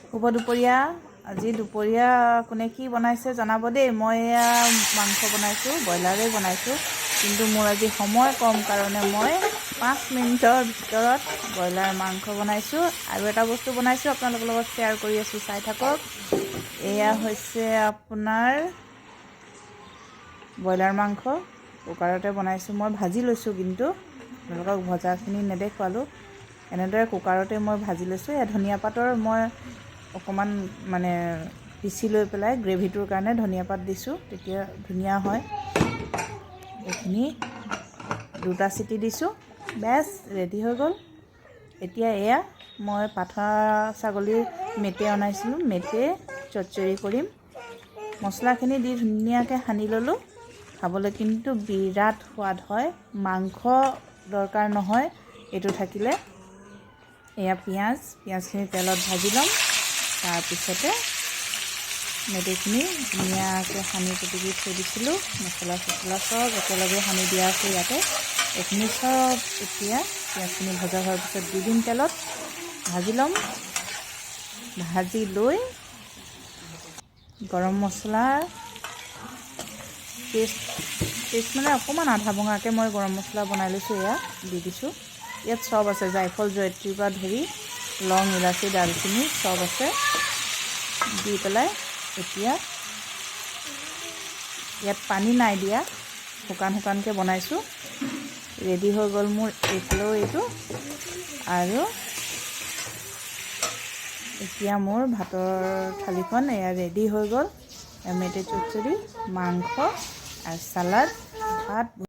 শুভ দুপৰীয়া। আজি দুপৰীয়া কোনে কি বনাইছে জনাব দেই। মই এয়া মাংস বনাইছোঁ, ব্ৰইলাৰেই বনাইছোঁ, কিন্তু মোৰ আজি সময় কম কাৰণে মই 5 মিনিটৰ ভিতৰত ব্ৰইলাৰ মাংস বনাইছোঁ। আৰু এটা বস্তু বনাইছোঁ, আপোনালোকৰ লগত শ্বেয়াৰ কৰি আছোঁ, চাই থাকক। এয়া হৈছে আপোনাৰ ব্ৰইলাৰ মাংস, কুকাৰতে বনাইছোঁ। মই ভাজি লৈছোঁ, কিন্তু আপোনালোকক ভজাখিনি নেদেখুৱালোঁ। এনেদৰে কুকাৰতে মই ভাজি লৈছোঁ। এয়া ধনিয়া পাতৰ মই অকণমান পিচি লৈ পেলাই গ্ৰেভিটোৰ কাৰণে ধনিয়া পাত দিছোঁ, তেতিয়া ধুনীয়া হয়। এইখিনি 2টা চিটি দিছোঁ, বেছ ৰেডি হৈ গ'ল। এতিয়া এয়া মই পাঠা ছাগলীৰ মেটে অনাইছিলোঁ, মেটে চচ্চড়ি কৰিম। মছলাখিনি দি ধুনীয়াকৈ সানি ল'লোঁ। খাবলৈ কিন্তু বিৰাট সোৱাদ হয়, মাংস দৰকাৰ নহয় এইটো থাকিলে। এয়া পিঁয়াজখিনি তেলত ভাজি ল'ম। তাৰপিছতে মেটেখিনি ধুনীয়াকৈ সানি কুটি থৈ দিছিলোঁ, মছলা চছলা চব একেলগে সানি দিয়া আছে ইয়াতে। এইখিনি চব এতিয়া পিঁয়াজখিনি ভজা হোৱাৰ পিছত দি দিম তেলত, ভাজি ল'ম। ভাজি লৈ গৰম মছলাৰ পেষ্ট অকণমান আধা ভঙাকৈ মই গৰম মছলা বনাই লৈছোঁ, এয়া দি দিছোঁ। ইয়াত চব আছে, জায়ফল জয়ত্ৰীৰ পৰা ধৰি লং, ইলাচি, দালচিনি চব আছে। দি পেলাই এতিয়া ইয়াত পানী নাই দিয়া, শুকানকৈ বনাইছোঁ। ৰেডি হৈ গ'ল মোৰ এইফালেও এইটো। আৰু এতিয়া মোৰ ভাতৰ থালিখন এয়া ৰেডি হৈ গ'ল। মেটে চচ্চড়ি, মাংস আৰু চালাড, ভাত।